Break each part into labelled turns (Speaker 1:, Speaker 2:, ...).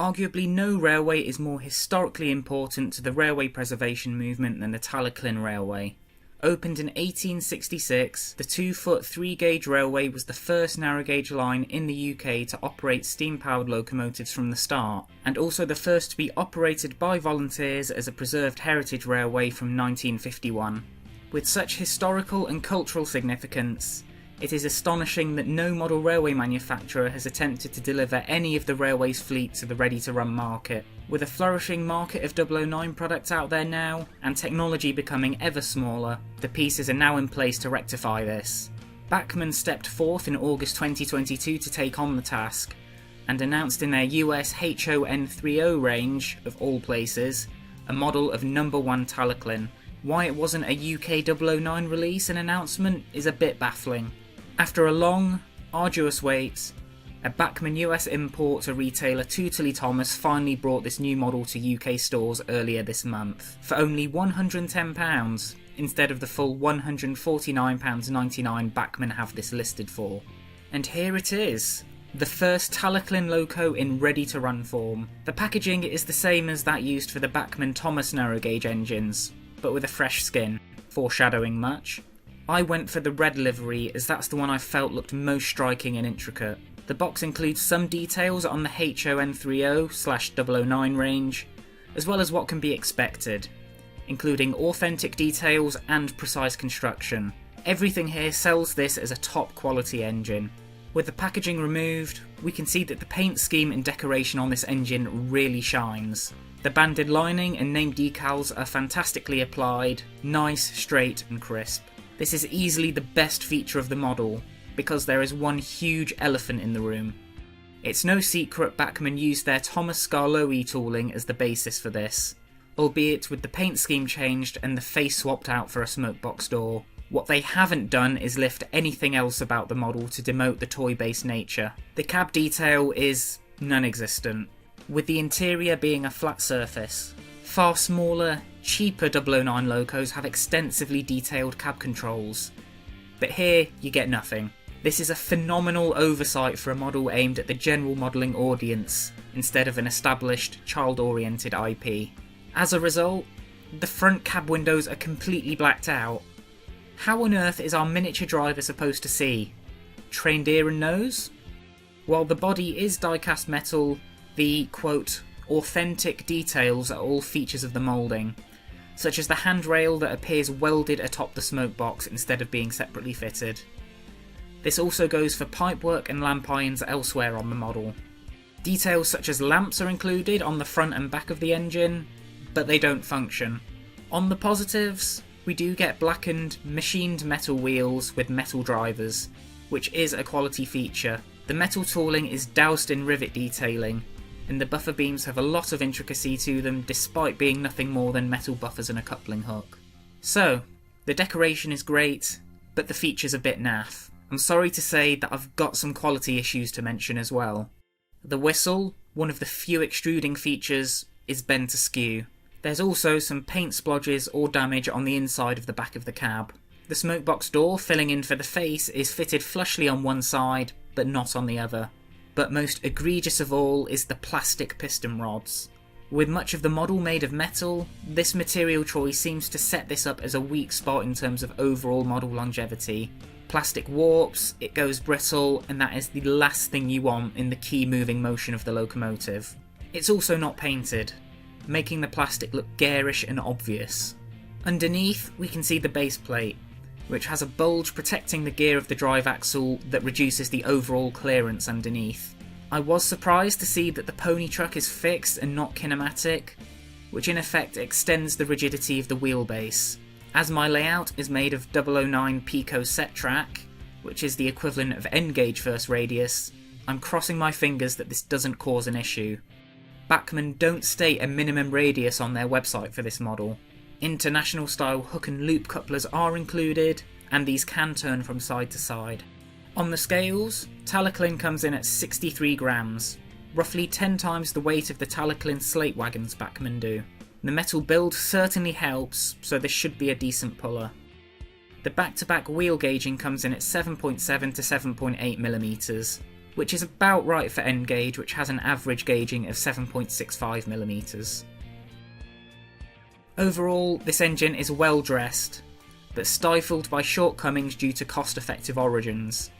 Speaker 1: arguably no railway is more historically important to the railway preservation movement than the Talyllyn Railway. Opened in 1866, the 2-foot 3-gauge railway was the first narrow-gauge line in the UK to operate steam-powered locomotives from the start, and also the first to be operated by volunteers as a preserved heritage railway from 1951. With such historical and cultural significance, it is astonishing that no model railway manufacturer has attempted to deliver any of the railway's fleet to the ready-to-run market. With a flourishing market of 009 products out there now, and technology becoming ever smaller, the pieces are now in place to rectify this. Bachmann stepped forth in August 2022 to take on the task, and announced in their US HON30 range, of all places, a model of number 1 Talyllyn. Why it wasn't a UK 009 release and announcement is a bit baffling. After a long, arduous wait, a Bachmann US import to retailer Tuteley Thomas finally brought this new model to UK stores earlier this month, for only £110, instead of the full £149.99 Bachmann have this listed for. And here it is, the first Talyllyn loco in ready-to-run form. The packaging is the same as that used for the Bachmann Thomas narrow gauge engines, but with a fresh skin, foreshadowing much. I went for the red livery as that's the one I felt looked most striking and intricate. The box includes some details on the HON30/009 range, as well as what can be expected, including authentic details and precise construction. Everything here sells this as a top quality engine. With the packaging removed, we can see that the paint scheme and decoration on this engine really shines. The banded lining and name decals are fantastically applied, nice, straight and crisp. This is easily the best feature of the model, because there is one huge elephant in the room. It's no secret Bachmann used their Thomas Scarlowe tooling as the basis for this, albeit with the paint scheme changed and the face swapped out for a smokebox door. What they haven't done is lift anything else about the model to demote the toy-based nature. The cab detail is non-existent, with the interior being a flat surface. Far smaller, cheaper 009 locos have extensively detailed cab controls, but here you get nothing. This is a phenomenal oversight for a model aimed at the general modelling audience, instead of an established, child-oriented IP. As a result, the front cab windows are completely blacked out. How on earth is our miniature driver supposed to see? Trained ear and nose? While the body is die-cast metal, the, quote, authentic details are all features of the moulding, such as the handrail that appears welded atop the smokebox instead of being separately fitted. This also goes for pipework and lamp irons elsewhere on the model. Details such as lamps are included on the front and back of the engine, but they don't function. On the positives, we do get blackened, machined metal wheels with metal drivers, which is a quality feature. The metal tooling is doused in rivet detailing, and the buffer beams have a lot of intricacy to them despite being nothing more than metal buffers and a coupling hook. So, the decoration is great, but the feature's a bit naff. I'm sorry to say that I've got some quality issues to mention as well. The whistle, one of the few extruding features, is bent askew. There's also some paint splodges or damage on the inside of the back of the cab. The smokebox door filling in for the face is fitted flushly on one side, but not on the other. But most egregious of all is the plastic piston rods. With much of the model made of metal, this material choice seems to set this up as a weak spot in terms of overall model longevity. Plastic warps, it goes brittle, and that is the last thing you want in the key moving motion of the locomotive. It's also not painted, making the plastic look garish and obvious. Underneath, we can see the base plate, which has a bulge protecting the gear of the drive axle that reduces the overall clearance underneath. I was surprised to see that the pony truck is fixed and not kinematic, which in effect extends the rigidity of the wheelbase. As my layout is made of 009 Pico set track, which is the equivalent of N-gauge first radius, I'm crossing my fingers that this doesn't cause an issue. Bachmann don't state a minimum radius on their website for this model. International style hook and loop couplers are included, and these can turn from side to side. On the scales, Talyllyn comes in at 63 grams, roughly 10 times the weight of the Talyllyn slate wagons Bachmann do. The metal build certainly helps, so this should be a decent puller. The back-to-back wheel gauging comes in at 7.7 to 7.8mm. which is about right for end gauge, which has an average gauging of 7.65mm. Overall, this engine is well dressed, but stifled by shortcomings due to cost-effective origins.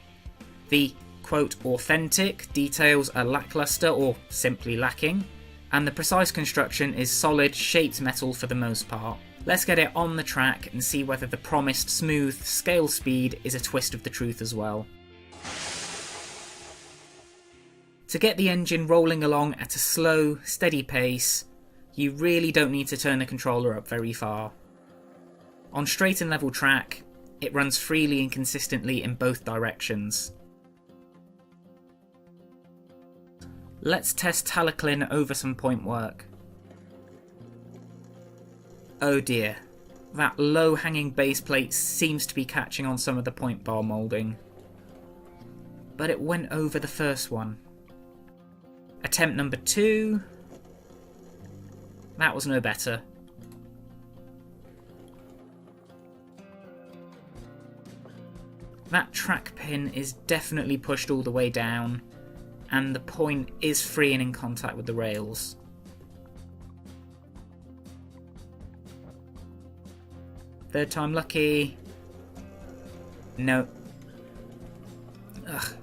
Speaker 1: The quote authentic details are lacklustre or simply lacking, and the precise construction is solid, shaped metal for the most part. Let's get it on the track and see whether the promised smooth scale speed is a twist of the truth as well. To get the engine rolling along at a slow, steady pace, you really don't need to turn the controller up very far. On straight and level track, it runs freely and consistently in both directions. Let's test Talyllyn over some point work. Oh dear, that low hanging base plate seems to be catching on some of the point bar moulding. But it went over the first one. Attempt number 2. That was no better. That track pin is definitely pushed all the way down, and the point is free and in contact with the rails. Third time lucky. No. Ugh.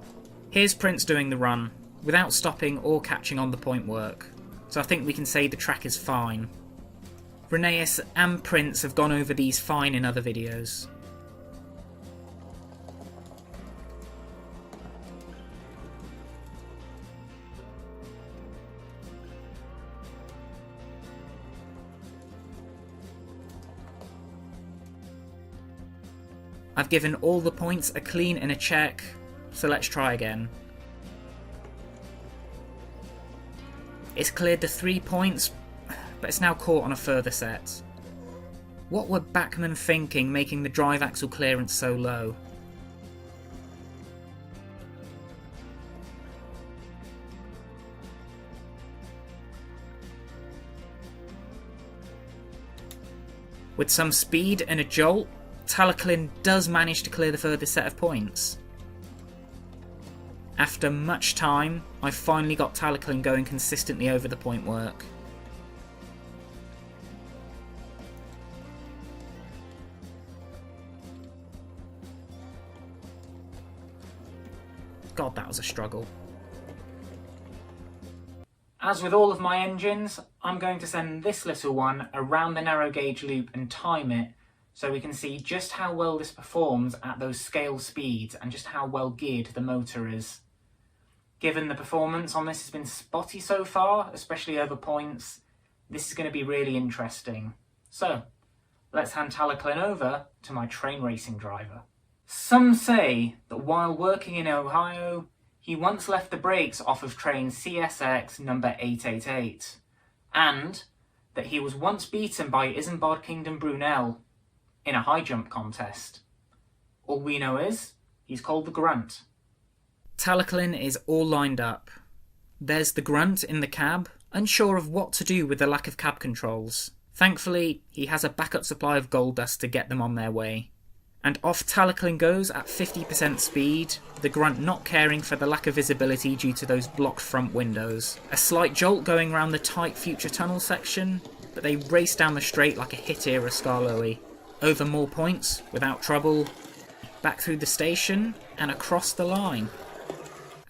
Speaker 1: Here's Prince doing the run, without stopping or catching on the point work, so I think we can say the track is fine. Rheneas and Prince have gone over these fine in other videos. I've given all the points a clean and a check, so let's try again. It's cleared the 3 points, but it's now caught on a further set. What were Bachmann thinking making the drive axle clearance so low? With some speed and a jolt, Talyllyn does manage to clear the further set of points. After much time, I finally got Talyllyn going consistently over the point work. God, that was a struggle. As with all of my engines, I'm going to send this little one around the narrow gauge loop and time it, so we can see just how well this performs at those scale speeds and just how well geared the motor is. Given the performance on this has been spotty so far, especially over points, this is going to be really interesting. So, let's hand Talyllyn over to my train racing driver. Some say that while working in Ohio, he once left the brakes off of train CSX number 888, and that he was once beaten by Isambard Kingdom Brunel in a high jump contest. All we know is, he's called the Grunt. Talyllyn is all lined up. There's the Grunt in the cab, unsure of what to do with the lack of cab controls. Thankfully, he has a backup supply of gold dust to get them on their way. And off Talyllyn goes at 50% speed, the Grunt not caring for the lack of visibility due to those blocked front windows. A slight jolt going around the tight future tunnel section, but they race down the straight like a hit-era Skarloey. Over more points, without trouble, back through the station, and across the line.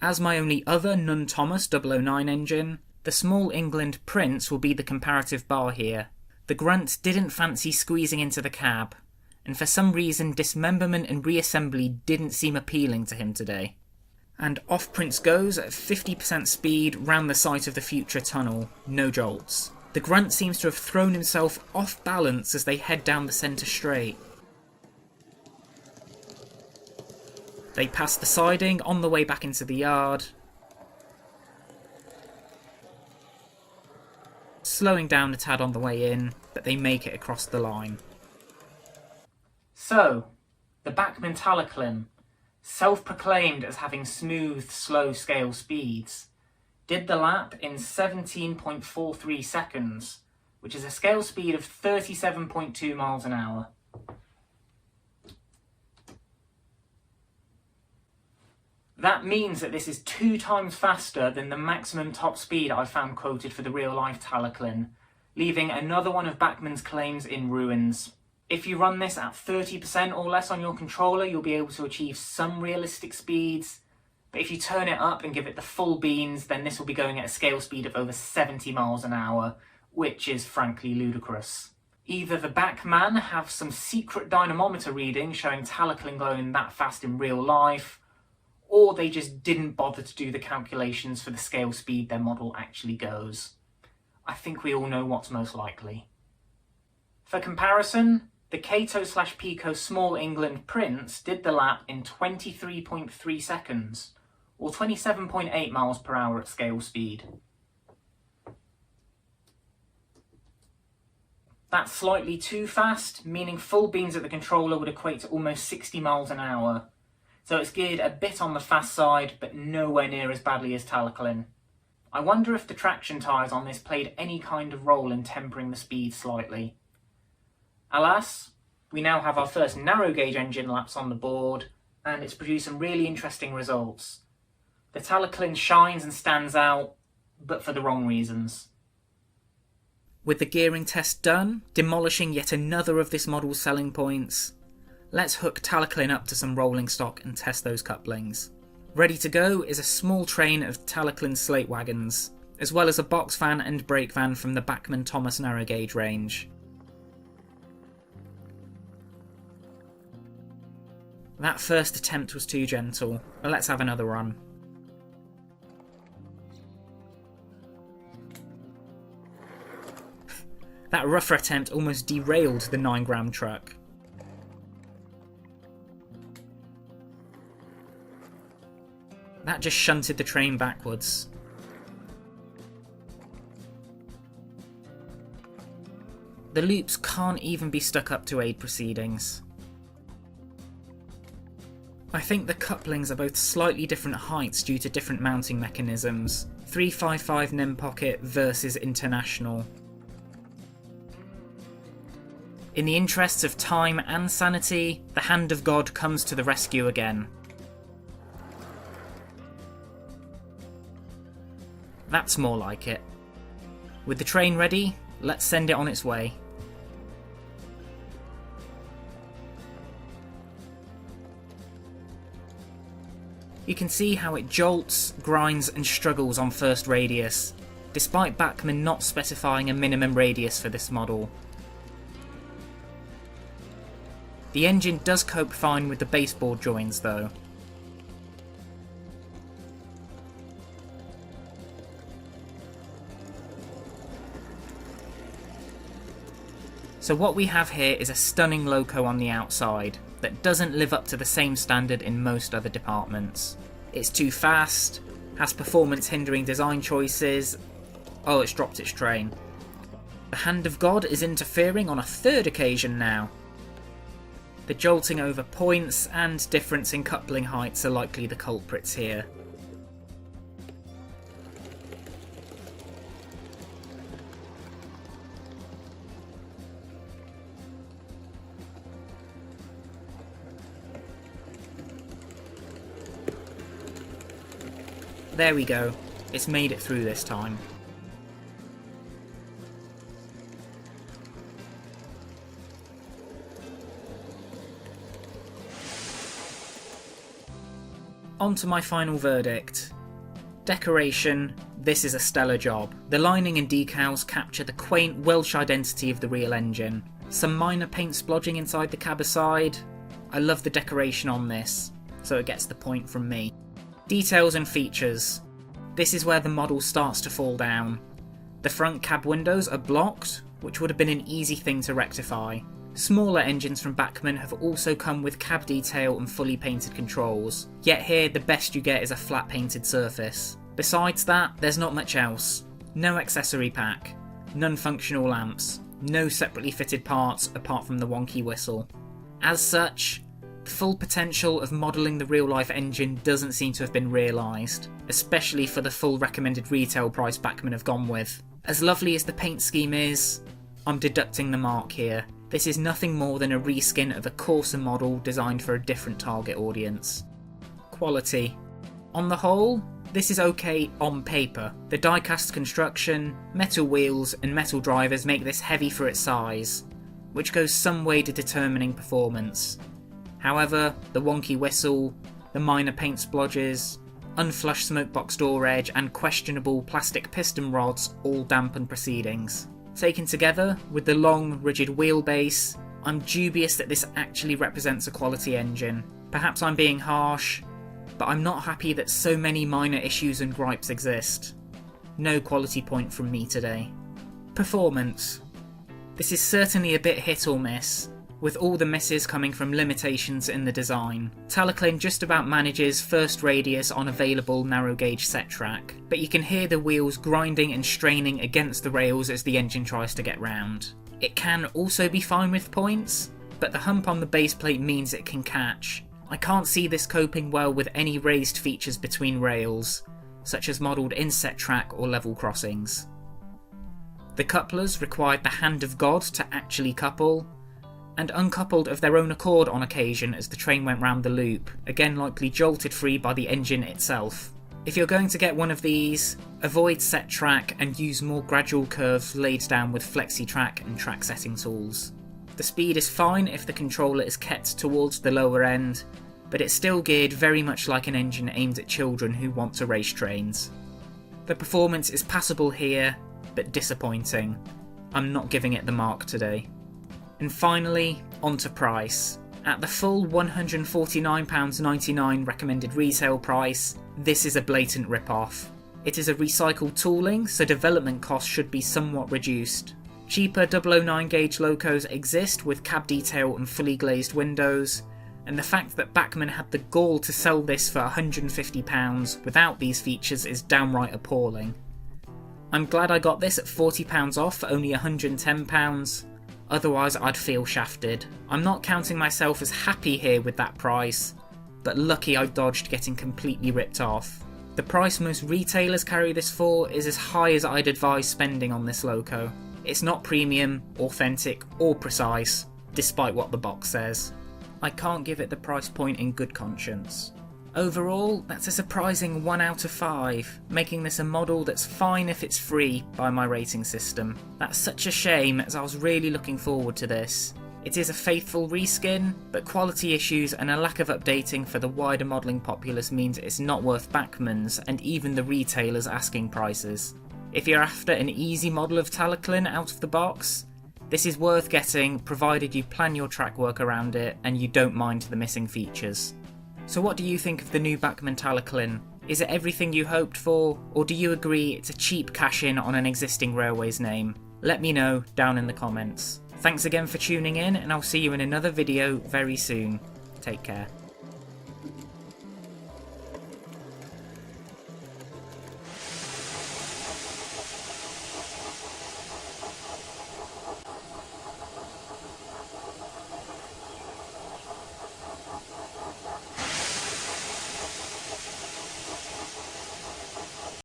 Speaker 1: As my only other non-Thomas 009 engine, the small England Prince will be the comparative bar here. The Grunt didn't fancy squeezing into the cab, and for some reason dismemberment and reassembly didn't seem appealing to him today. And off Prince goes at 50% speed round the site of the future tunnel, no jolts. The Grunt seems to have thrown himself off balance as they head down the centre straight. They pass the siding on the way back into the yard, slowing down a tad on the way in, but they make it across the line. So, the Bachmann Talyllyn, self-proclaimed as having smooth, slow scale speeds, did the lap in 17.43 seconds, which is a scale speed of 37.2 miles an hour. That means that this is 2 times faster than the maximum top speed I found quoted for the real-life Talyllyn, leaving another one of Bachmann's claims in ruins. If you run this at 30% or less on your controller, you'll be able to achieve some realistic speeds, but if you turn it up and give it the full beans, then this will be going at a scale speed of over 70 miles an hour, which is frankly ludicrous. Either the Bachmann have some secret dynamometer reading showing Talyllyn going that fast in real life, or they just didn't bother to do the calculations for the scale speed their model actually goes. I think we all know what's most likely. For comparison, the Kato/Pico Small England Prince did the lap in 23.3 seconds, or 27.8 miles per hour at scale speed. That's slightly too fast, meaning full beans at the controller would equate to almost 60 miles an hour. So it's geared a bit on the fast side, but nowhere near as badly as Talyllyn. I wonder if the traction tyres on this played any kind of role in tempering the speed slightly. Alas, we now have our first narrow gauge engine laps on the board, and it's produced some really interesting results. The Talyllyn shines and stands out, but for the wrong reasons. With the gearing test done, demolishing yet another of this model's selling points, let's hook Talyllyn up to some rolling stock and test those couplings. Ready to go is a small train of Talyllyn slate wagons, as well as a box van and brake van from the Bachmann Thomas narrow gauge range. That first attempt was too gentle, but let's have another run. That rougher attempt almost derailed the 9-gram truck. That just shunted the train backwards. The loops can't even be stuck up to aid proceedings. I think the couplings are both slightly different heights due to different mounting mechanisms. 355 NEM Pocket versus International. In the interests of time and sanity, the hand of God comes to the rescue again. That's more like it. With the train ready, let's send it on its way. You can see how it jolts, grinds and struggles on first radius, despite Bachmann not specifying a minimum radius for this model. The engine does cope fine with the baseboard joins though. So what we have here is a stunning loco on the outside that doesn't live up to the same standard in most other departments. It's too fast, has performance hindering design choices. Oh, it's dropped its train. The hand of God is interfering on a third occasion now. The jolting over points and difference in coupling heights are likely the culprits here. There we go, it's made it through this time. On to my final verdict. Decoration, this is a stellar job. The lining and decals capture the quaint Welsh identity of the real engine. Some minor paint splodging inside the cab aside, I love the decoration on this, so it gets the point from me. Details and features. This is where the model starts to fall down. The front cab windows are blocked, which would have been an easy thing to rectify. Smaller engines from Bachmann have also come with cab detail and fully painted controls, yet here the best you get is a flat painted surface. Besides that, there's not much else. No accessory pack, none functional lamps, no separately fitted parts apart from the wonky whistle. As such, the full potential of modelling the real-life engine doesn't seem to have been realised, especially for the full recommended retail price Bachmann have gone with. As lovely as the paint scheme is, I'm deducting the mark here. This is nothing more than a reskin of a coarser model designed for a different target audience. Quality. On the whole, this is okay on paper. The die-cast construction, metal wheels and metal drivers make this heavy for its size, which goes some way to determining performance. However, the wonky whistle, the minor paint splodges, unflushed smokebox door edge and questionable plastic piston rods all dampen proceedings. Taken together, with the long, rigid wheelbase, I'm dubious that this actually represents a quality engine. Perhaps I'm being harsh, but I'm not happy that so many minor issues and gripes exist. No quality point from me today. Performance. This is certainly a bit hit or miss, with all the misses coming from limitations in the design. Talyllyn just about manages first radius on available narrow gauge set track, but you can hear the wheels grinding and straining against the rails as the engine tries to get round. It can also be fine with points, but the hump on the base plate means it can catch. I can't see this coping well with any raised features between rails, such as modelled in set track or level crossings. The couplers required the hand of God to actually couple, and uncoupled of their own accord on occasion as the train went round the loop, again likely jolted free by the engine itself. If you're going to get one of these, avoid set track and use more gradual curves laid down with flexi track and track setting tools. The speed is fine if the controller is kept towards the lower end, but it's still geared very much like an engine aimed at children who want to race trains. The performance is passable here, but disappointing. I'm not giving it the mark today. And finally, on to price. At the full £149.99 recommended retail price, this is a blatant rip-off. It is a recycled tooling, so development costs should be somewhat reduced. Cheaper 009 gauge locos exist with cab detail and fully glazed windows, and the fact that Bachmann had the gall to sell this for £150 without these features is downright appalling. I'm glad I got this at £40 off for only £110, otherwise I'd feel shafted. I'm not counting myself as happy here with that price, but lucky I dodged getting completely ripped off. The price most retailers carry this for is as high as I'd advise spending on this loco. It's not premium, authentic or precise, despite what the box says. I can't give it the price point in good conscience. Overall, that's a surprising 1 out of 5, making this a model that's fine if it's free by my rating system. That's such a shame as I was really looking forward to this. It is a faithful reskin, but quality issues and a lack of updating for the wider modelling populace means it's not worth Bachmann's and even the retailers' asking prices. If you're after an easy model of Talyllyn out of the box, this is worth getting provided you plan your track work around it and you don't mind the missing features. So what do you think of the new Bachmann Talyllyn? Is it everything you hoped for, or do you agree it's a cheap cash-in on an existing railway's name? Let me know down in the comments. Thanks again for tuning in, and I'll see you in another video very soon. Take care.